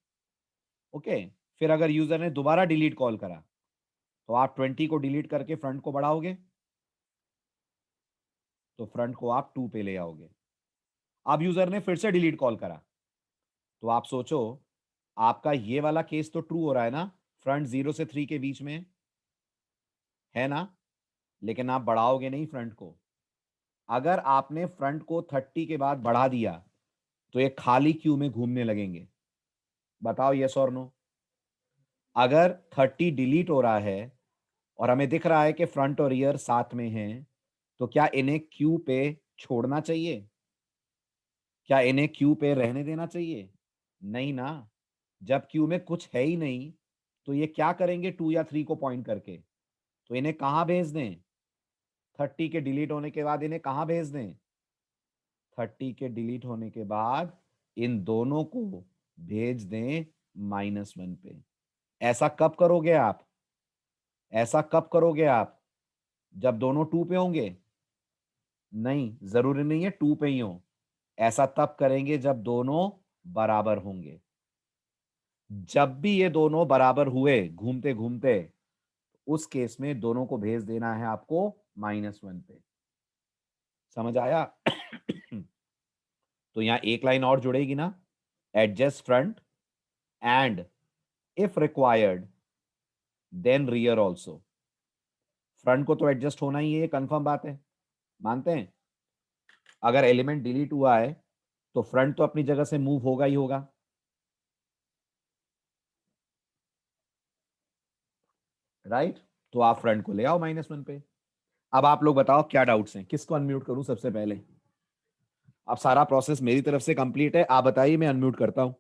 ओके। फिर अगर यूजर ने दोबारा डिलीट कॉल करा तो आप 20 को डिलीट करके फ्रंट को बढ़ाओगे, तो फ्रंट को आप 2 पे ले आओगे। अब यूजर ने फिर से डिलीट कॉल करा, तो आप सोचो, आपका ये वाला केस तो ट्रू हो रहा है ना, फ्रंट 0 से 3 के बीच में है ना? लेकिन आप बढ़ाओगे नहीं फ्रंट को। अगर आपने फ्रंट को 30 के बाद बढ़ा दिया तो ये खाली क्यू में घूमने लगेंगे। बताओ यस और नो? अगर 30 डिलीट हो रहा है और हमें दिख रहा है कि फ्रंट और रियर साथ में हैं, तो क्या इन्हें क्यू पे छोड़ना चाहिए? क्या इन्हें क्यू पे रहने देना चाहिए? नहीं ना। जब क्यू में कुछ है ही नहीं तो ये क्या करेंगे 2 या 3 को पॉइंट करके? तो इन्हें कहां भेज दें? 30 के डिलीट होने के बाद इन्हें कहां भेज दें? 30 के डिलीट होने के बाद इन दोनों को भेज दें -1 पे। ऐसा कब करोगे आप? ऐसा कब करोगे आप? जब दोनों 2 पे होंगे? नहीं, जरूरी नहीं है 2 पे ही हो। ऐसा तब करेंगे जब दोनों बराबर होंगे। जब भी ये दोनों बराबर हुए घूमते घूमते, उस केस में दोनों को भेज देना है आपको -1 पे। समझ आया? तो यहां एक लाइन और जुड़ेगी ना, adjust front and if required then rear also. Front को तो एडजस्ट होना ही है, ये कंफर्म बात है, मानते हैं? अगर एलिमेंट डिलीट हुआ है तो फ्रंट तो अपनी जगह से मूव होगा ही होगा, राइट? तो आप फ्रंट को ले आओ -1 पे। अब आप लोग बताओ क्या डाउट्स हैं, किसको अनम्यूट करूं सबसे पहले? अब सारा प्रोसेस मेरी तरफ से कंप्लीट है, आप बताइए, मैं अनम्यूट करता हूं।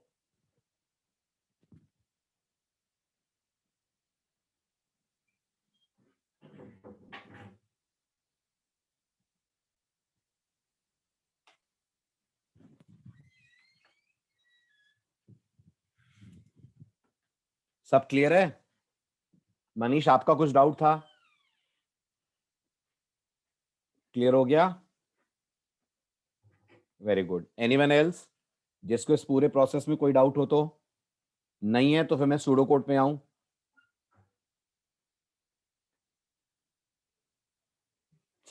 सब क्लियर है? मनीष, आपका कुछ डाउट था? क्लियर हो गया? Very good. एनीवन एल्स जिसको इस पूरे प्रोसेस में कोई डाउट हो? तो नहीं है तो फिर मैं सूडो कोड पे आऊं।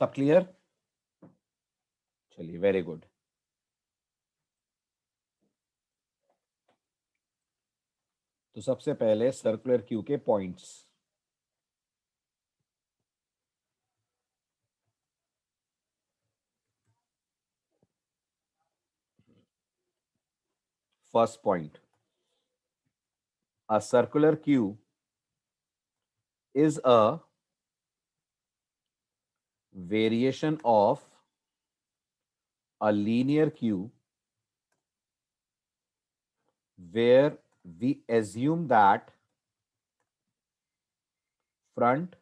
सब क्लियर? चलिए, वेरी गुड। तो सबसे पहले सर्कुलर क्यू के points. First point, a circular queue is a variation of a linear queue where we assume that front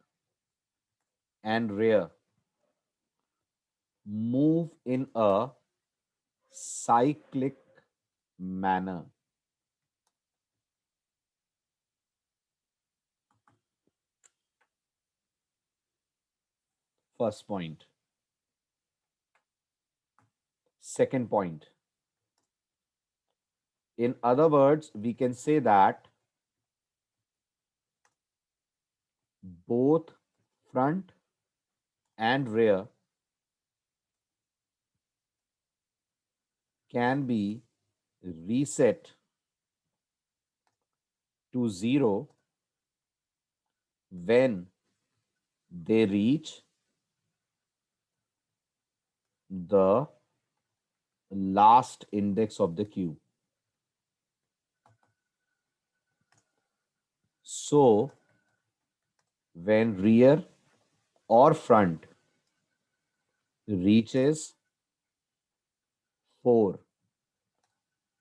and rear move in a cyclic manner. First point. Second point, in other words, we can say that both front and rear can be reset to 0 when they reach the last index of the queue. So when rear or front reaches 4,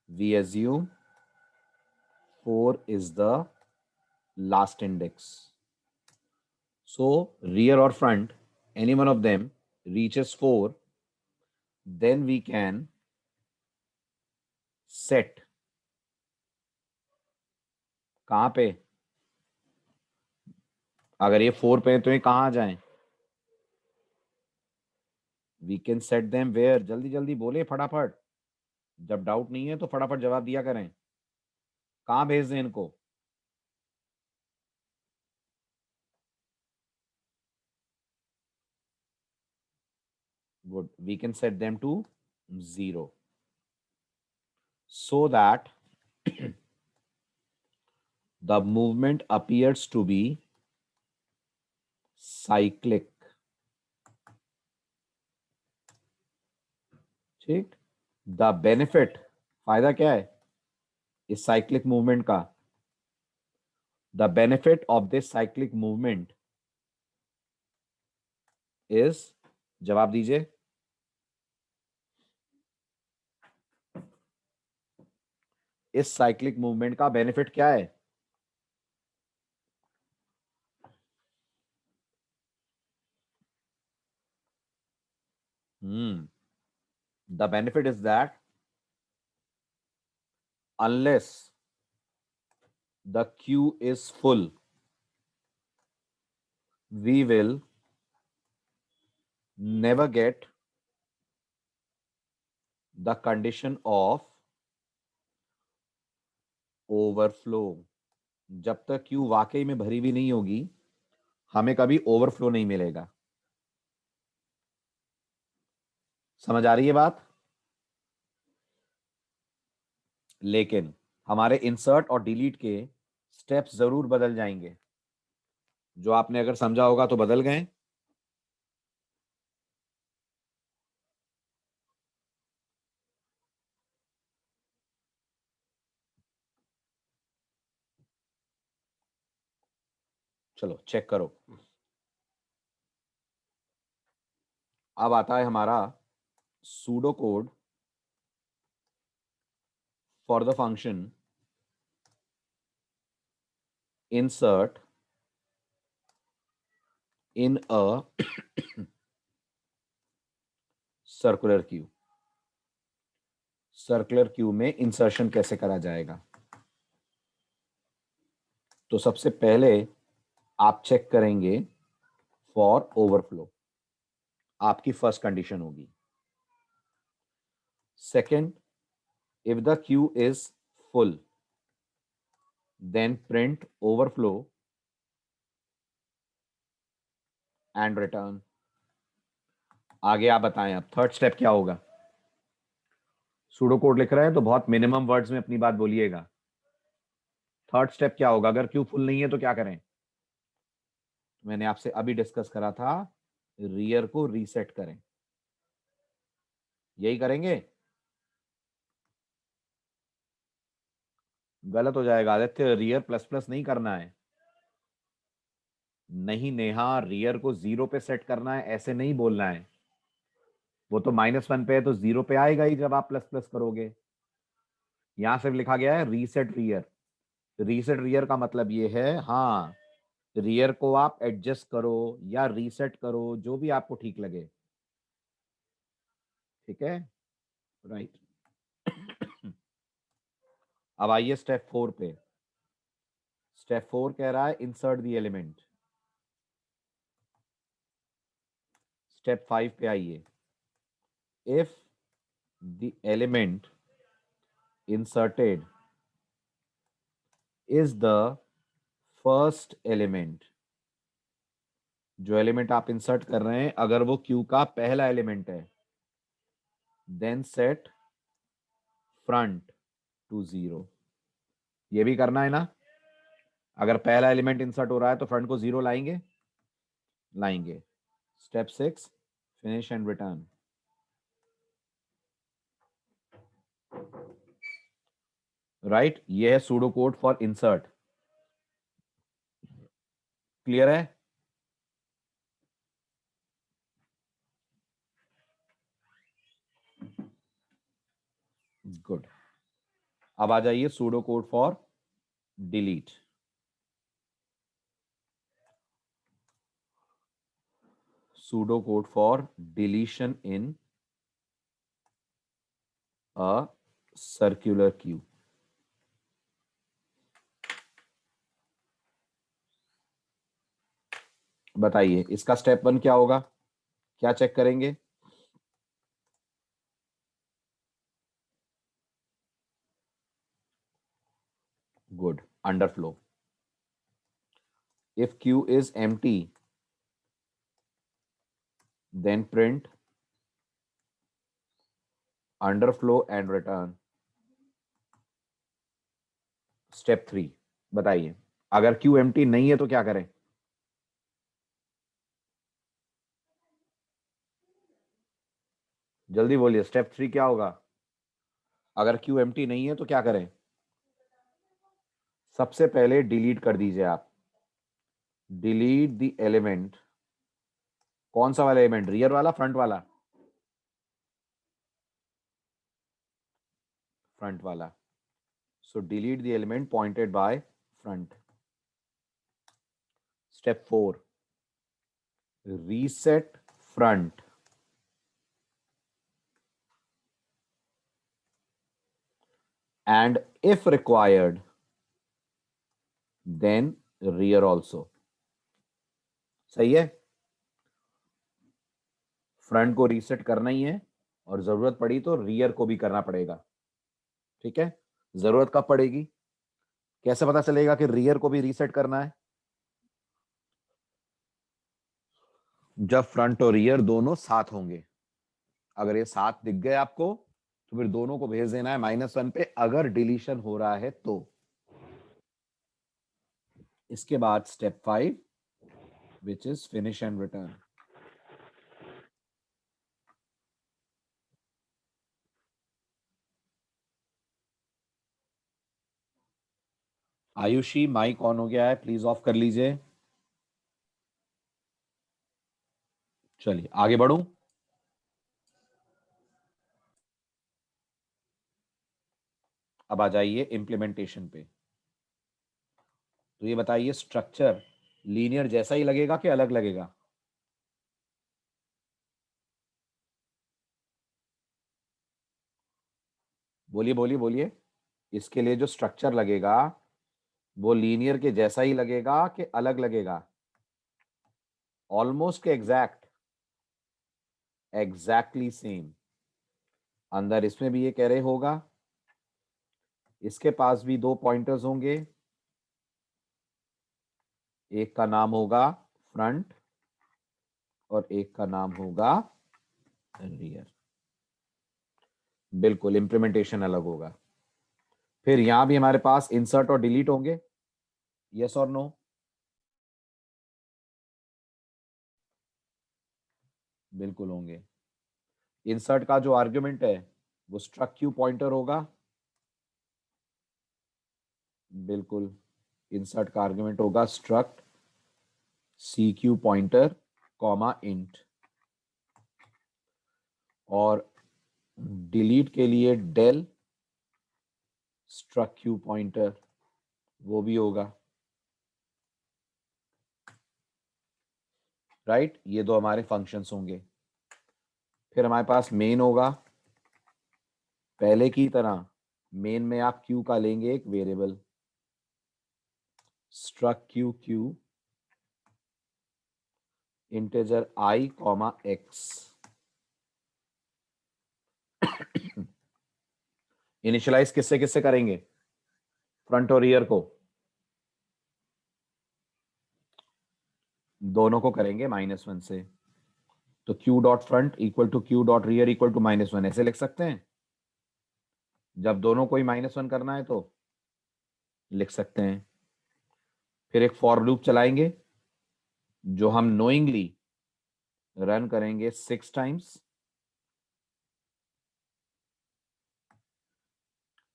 we assume 4 is the last index. So rear or front, any one of them reaches 4, then we can set कहाँ पे? अगर ये 4 पे है तो ये कहाँ जाएं? We can set them where? जल्दी जल्दी बोले फटाफट, जब डाउट नहीं है तो फटाफट जवाब दिया करें। कहाँ भेज दें इनको? Good. We can set them to 0 so that the movement appears to be cyclic. ठीक। द बेनिफिट, फायदा क्या है इस साइक्लिक मूवमेंट का? The benefit of this cyclic movement is, जवाब दीजिए, इस साइक्लिक मूवमेंट का बेनिफिट क्या है? The benefit is that unless the queue is full, we will never get the condition of overflow. जब तक क्यू वाकई में भरी हुई नहीं होगी, हमें कभी ओवरफ्लो नहीं मिलेगा। समझ आ रही है बात? लेकिन हमारे इंसर्ट और डिलीट के स्टेप्स जरूर बदल जाएंगे। जो आपने अगर समझा होगा तो बदल गए। चलो चेक करो। अब आता है हमारा pseudo code for the function insert in a circular queue. Circular queue में इंसर्शन कैसे करा जाएगा? तो सबसे पहले आप चेक करेंगे फॉर ओवरफ्लो, आपकी फर्स्ट कंडीशन होगी। Second, if the queue is full then print overflow and return. आगे आप बताएं अब थर्ड स्टेप क्या होगा? सूडो कोड लिख रहे हैं तो बहुत मिनिमम वर्ड्स में अपनी बात बोलिएगा। थर्ड स्टेप क्या होगा? अगर क्यू फुल नहीं है तो क्या करें? मैंने आपसे अभी डिस्कस करा था, रियर को रीसेट करें। यही करेंगे? गलत हो जाएगा आदित्य, रियर प्लस प्लस नहीं करना है। नहीं नेहा, रियर को 0 पे सेट करना है, ऐसे नहीं बोलना है। वो तो -1 पे है तो 0 पे आएगा ही जब आप प्लस प्लस करोगे। यहां सिर्फ लिखा गया है रीसेट रियर। रीसेट रियर का मतलब ये है, हाँ, रियर को आप एडजस्ट करो या रीसेट करो, जो भी आपको ठीक लगे। ठीक है, राइट। अब आइए स्टेप 4 पे। स्टेप 4 कह रहा है इंसर्ट द एलिमेंट। स्टेप 5 पे आइए। If the element inserted is the first element, जो एलिमेंट आप इंसर्ट कर रहे हैं अगर वो क्यू का पहला एलिमेंट है, देन सेट फ्रंट टू 0। ये भी करना है ना? अगर पहला एलिमेंट इंसर्ट हो रहा है तो फ्रंट को 0 लाएंगे, लाएंगे। Step 6, finish and return. Right, ये है pseudo code for insert. Clear है? गुड। अब आ जाइए pseudo code for delete. Pseudo code for deletion in a circular queue. बताइए इसका स्टेप 1 क्या होगा? क्या चेक करेंगे? Good, underflow. If Q is empty, then print underflow and return. Step 3 बताइए, अगर Q empty नहीं है तो क्या करें? जल्दी बोलिए, स्टेप 3 क्या होगा? अगर Q empty नहीं है तो क्या करें? सबसे पहले डिलीट कर दीजिए आप। Delete the element. कौन सा वाला एलिमेंट? रियर वाला, फ्रंट वाला? फ्रंट वाला। So delete the element pointed by front. Step 4, reset front and if required then rear also। सही है? फ्रंट को रीसेट करना ही है और जरूरत पड़ी तो रियर को भी करना पड़ेगा। ठीक है, जरूरत कब पड़ेगी? कैसे पता चलेगा कि रियर को भी रीसेट करना है? जब फ्रंट और रियर दोनों साथ होंगे। अगर ये साथ दिख गए आपको तो फिर दोनों को भेज देना है -1 पे, अगर डिलीशन हो रहा है तो। इसके बाद step 5 which is finish and return. Ayushi mic on हो गया है, प्लीज ऑफ कर लीजिए। चलिए आगे बढ़ूं। अब आ जाइए इम्प्लीमेंटेशन पे। तो ये बताइए स्ट्रक्चर लीनियर जैसा ही लगेगा कि अलग लगेगा? बोलिए बोलिए बोलिए। इसके लिए जो स्ट्रक्चर लगेगा वो लीनियर के जैसा ही लगेगा कि अलग लगेगा? ऑलमोस्ट के एग्जैक्ट? Exactly same. अंदर इसमें भी ये कह रहे होगा, इसके पास भी दो पॉइंटर्स होंगे, एक का नाम होगा फ्रंट और एक का नाम होगा रियर। बिल्कुल इंप्लीमेंटेशन अलग होगा। फिर यहां भी हमारे पास इंसर्ट और डिलीट होंगे, यस और नो? बिल्कुल होंगे। इंसर्ट का जो आर्ग्यूमेंट है वो स्ट्रक क्यू पॉइंटर होगा, बिल्कुल। इंसर्ट का आर्ग्यूमेंट होगा struct C queue pointer comma int. और डिलीट के लिए डेल स्ट्रक क्यू पॉइंटर, वो भी होगा, राइट। ये दो हमारे फंक्शंस होंगे। फिर हमारे पास मेन होगा, पहले की तरह मेन में आप क्यू का लेंगे एक variable, struct Q Q integer I comma x. Initialize किससे किससे करेंगे? फ्रंट और रियर को, दोनों को करेंगे -1 से। तो queue dot front equal to queue dot rear equal to -1, ऐसे लिख सकते हैं। जब दोनों को ही -1 करना है तो लिख सकते हैं। फिर एक फॉर लूप चलाएंगे जो हम नोइंगली रन करेंगे 6 टाइम्स।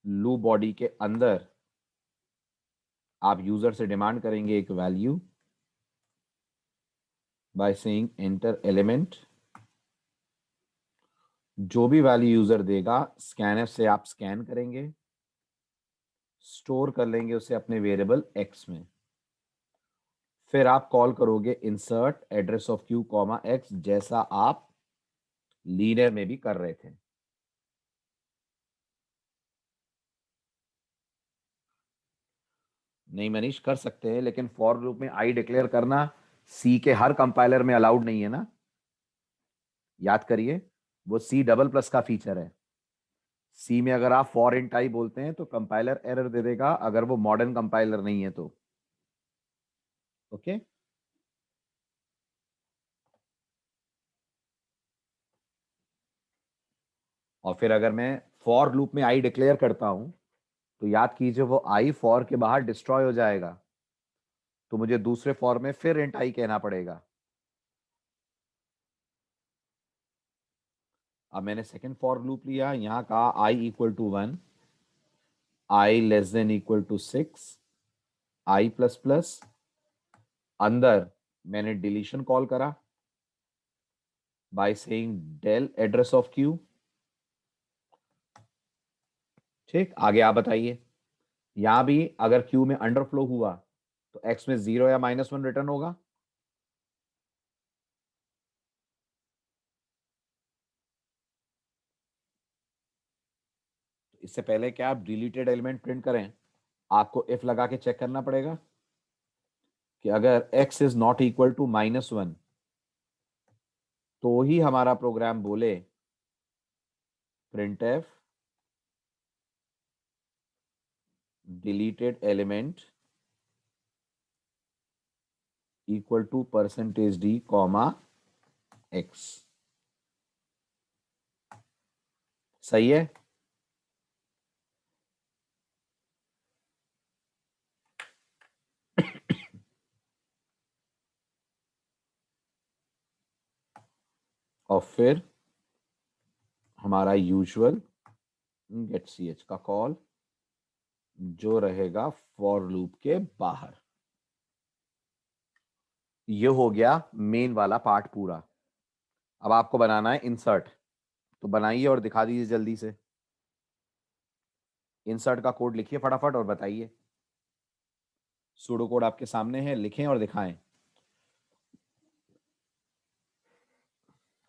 लूप बॉडी के अंदर आप यूजर से डिमांड करेंगे एक value by saying enter element. जो भी वैल्यू यूजर देगा स्कैनफ से आप स्कैन करेंगे, स्टोर कर लेंगे उसे अपने वेरिएबल एक्स में। फिर आप कॉल करोगे insert address of Q comma x, जैसा आप लीनियर में भी कर रहे थे। नहीं मनीष, कर सकते हैं, लेकिन फॉर लूप में आई डिक्लेयर करना सी के हर कंपाइलर में अलाउड नहीं है ना। याद करिए, वो सी डबल प्लस का फीचर है। सी में अगर आप फॉर इंट आई बोलते हैं तो कंपाइलर एरर दे देगा, अगर वो मॉडर्न कंपाइलर नहीं है तो। ओके। और फिर अगर मैं फॉर लूप में आई डिक्लेयर करता हूं तो याद कीजिए वो आई फॉर के बाहर डिस्ट्रॉय हो जाएगा, तो मुझे दूसरे फॉर में फिर इंट आई कहना पड़ेगा। अब मैंने सेकंड फॉर लूप लिया, यहां कहा I equal to 1, I less than equal to 6, I plus plus. अंदर मैंने डिलीशन कॉल करा by saying del address of Q. ठीक, आगे आप बताइए। यहां भी अगर क्यू में अंडरफ्लो हुआ तो एक्स में 0 या -1 रिटर्न होगा। इससे पहले क्या आप डिलीटेड एलिमेंट प्रिंट करें, आपको इफ लगा के चेक करना पड़ेगा कि अगर x is not equal to -1 तो ही हमारा प्रोग्राम बोले printf deleted element equal to %d comma x। सही है। और फिर हमारा यूजुअल गेट ch का कॉल जो रहेगा फॉर लूप के बाहर। ये हो गया मेन वाला पार्ट पूरा। अब आपको बनाना है इंसर्ट, तो बनाइए और दिखा दीजिए जल्दी से। इंसर्ट का कोड लिखिए फटाफट और बताइए। सूडो कोड आपके सामने है, लिखें और दिखाएं।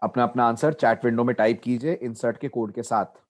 अपना अपना आंसर चैट विंडो में टाइप कीजिए इंसर्ट के कोड के साथ।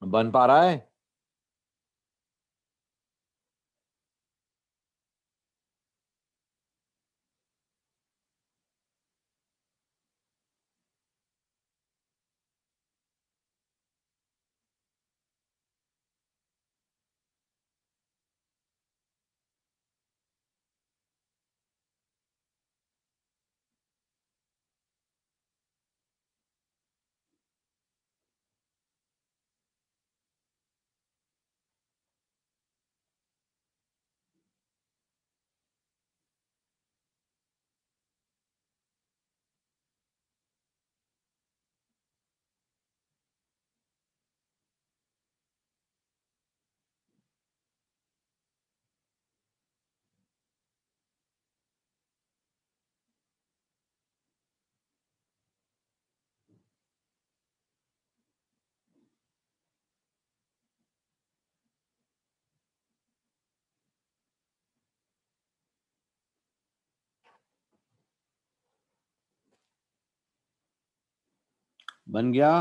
बन पा रहा है? बन गया?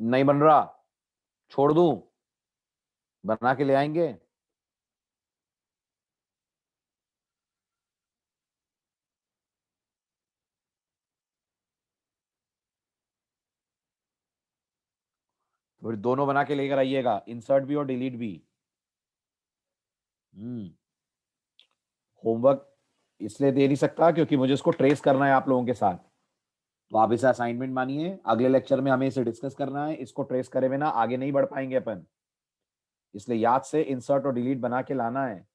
नहीं बन रहा? छोड़ दूं? बना के ले आएंगे? फिर दोनों बना के लेकर आइएगा, इंसर्ट भी और डिलीट भी। होमवर्क इसलिए दे नहीं सकता क्योंकि मुझे इसको ट्रेस करना है आप लोगों के साथ, तो आप इसे असाइनमेंट मानिए। अगले लेक्चर में हमें इसे डिस्कस करना है, इसको ट्रेस करे बिना आगे नहीं बढ़ पाएंगे अपन, इसलिए याद से इंसर्ट और डिलीट बना के लाना है।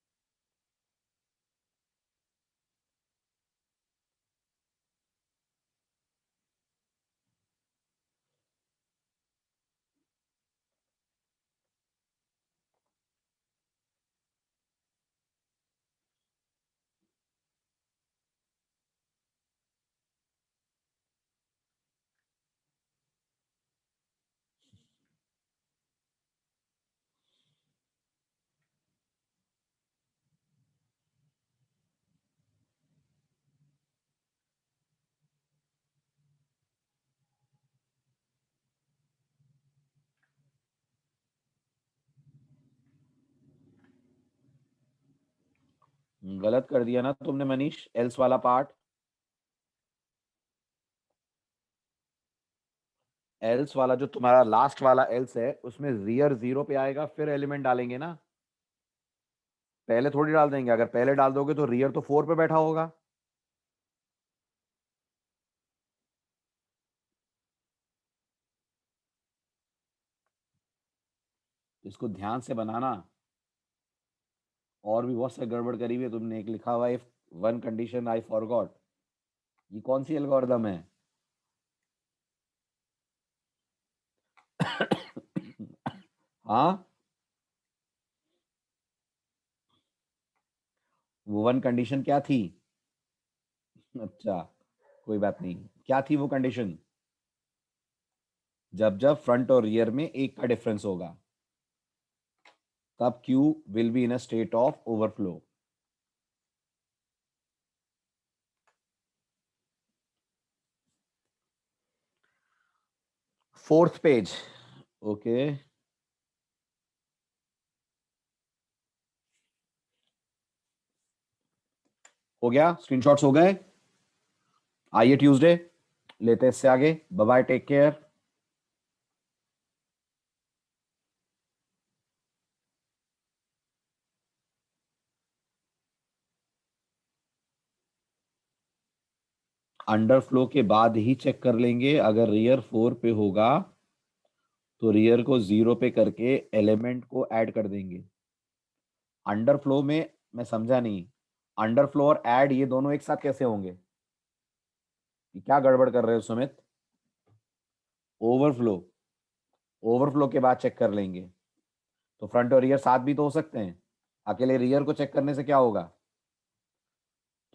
गलत कर दिया ना तुमने मनीष, एल्स वाला पार्ट। एल्स वाला जो तुम्हारा लास्ट वाला एल्स है उसमें रियर 0 पे आएगा, फिर एलिमेंट डालेंगे ना, पहले थोड़ी डाल देंगे। अगर पहले डाल दोगे तो रियर तो 4 पे बैठा होगा। इसको ध्यान से बनाना। और भी बहुत से गड़बड़ करी हुई है तुमने। एक लिखा हुआ है if one condition I forgot, ये कौन सी एल्गोरिदम है? हाँ, वो वन कंडीशन क्या थी? अच्छा, कोई बात नहीं। क्या थी वो कंडीशन? जब जब फ्रंट और रियर में एक का डिफरेंस होगा तब Q will be in a state of overflow. Fourth page. Okay, हो गया, स्क्रीनशॉट्स हो गए। आइए ट्यूसडे लेते हैं इससे आगे। Bye bye, take care. Underflow के बाद ही चेक कर लेंगे। अगर रियर 4 पे होगा तो रियर को 0 पे करके एलिमेंट को ऐड कर देंगे। अंडरफ्लो में मैं समझा नहीं, अंडरफ्लो और ऐड ये दोनों एक साथ कैसे होंगे? ये क्या गड़बड़ कर रहे हो सुमित? ओवरफ्लो, ओवरफ्लो के बाद चेक कर लेंगे। तो फ्रंट और रियर साथ भी तो हो सकते हैं। अकेले रियर को चेक करने से क्या होगा?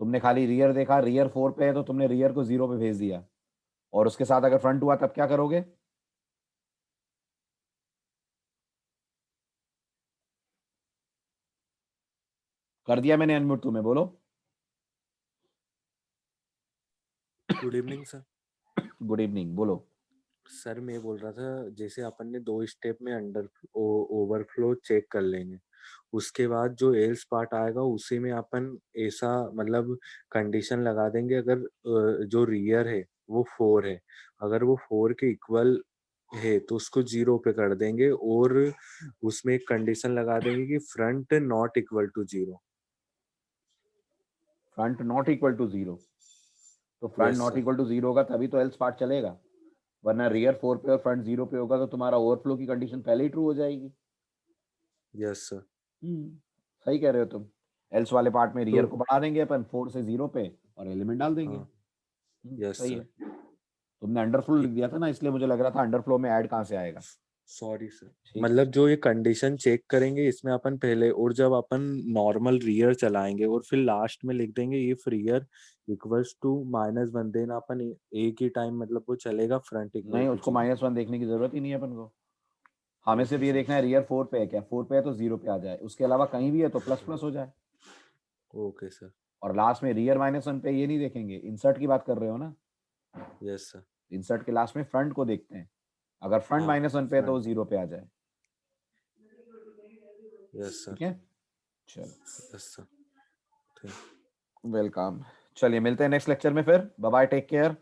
तुमने खाली रियर देखा, रियर 4 पे है तो तुमने रियर को 0 पे भेज दिया, और उसके साथ अगर फ्रंट हुआ तब क्या करोगे? कर दिया मैंने अनम्यूट, तुम्हें बोलो। Good evening sir. Good evening, बोलो। सर मैं बोल रहा था जैसे अपन ने 2 स्टेप में अंडर ओवरफ्लो चेक कर लेंगे, उसके बाद जो एल्स पार्ट आएगा उसी में अपन ऐसा मतलब कंडीशन लगा देंगे अगर जो रियर है वो 4 है, अगर वो 4 के इक्वल है तो उसको 0 पे कर देंगे और उसमें एक कंडीशन लगा देंगे कि front not equal to 0। Front not equal to 0, तो front yes not sir. Equal to 0 होगा तभी तो एल्स पार्ट चलेगा, वरना रियर 4 पे और फ्रंट 0 पे होगा तो तुम्हारा ओवरफ्लो की कंडीशन पहले ही ट्रू हो जाएगी। Yes sir. सही कह रहे हो तुम। एल्स वाले पार्ट में रियर तो को बढ़ा देंगे अपन 4 से 0 पे और एलिमेंट डाल देंगे। हाँ। यस सही सर। है। तुमने अंडरफ्लो लिख दिया था ना, इसलिए मुझे लग रहा था अंडरफ्लो में ऐड कहाँ से आएगा। Sorry sir. ठीक है। मतलब जो ये कंडीशन चेक करेंगे इसमें अपन पहले, और जब अपन नॉर्मल रियर चलाएंगे और फिर लास्ट में लिख देंगे if rear equals to -1, then अपन एक ही टाइम मतलब वो चलेगा फ्रंट इक्वल नहीं, टू उसको 0। -1 देखने की जरूरत ही नहीं है अपन को। हमें सिर्फ ओके ये सर। देखना है रियर 4 पे है क्या, 4 पे है तो 0 पे आ जाए, उसके अलावा कहीं भी है तो प्लस प्लस हो जाए। Okay sir. और लास्ट में रियर -1 पे ये नहीं देखेंगे, इंसर्ट की बात कर रहे हो ना। Yes sir. इंसर्ट के लास्ट में फ्रंट को देखते हैं, अगर फ्रंट हाँ -1 पे है तो वो फ्रंट। 0 पे आ जाए। यस ठीक सर। है, चलो, यस सर। वेलकम। चलिए मिलते हैं नेक्स्ट लेक्चर में फिर। Bye bye, take care.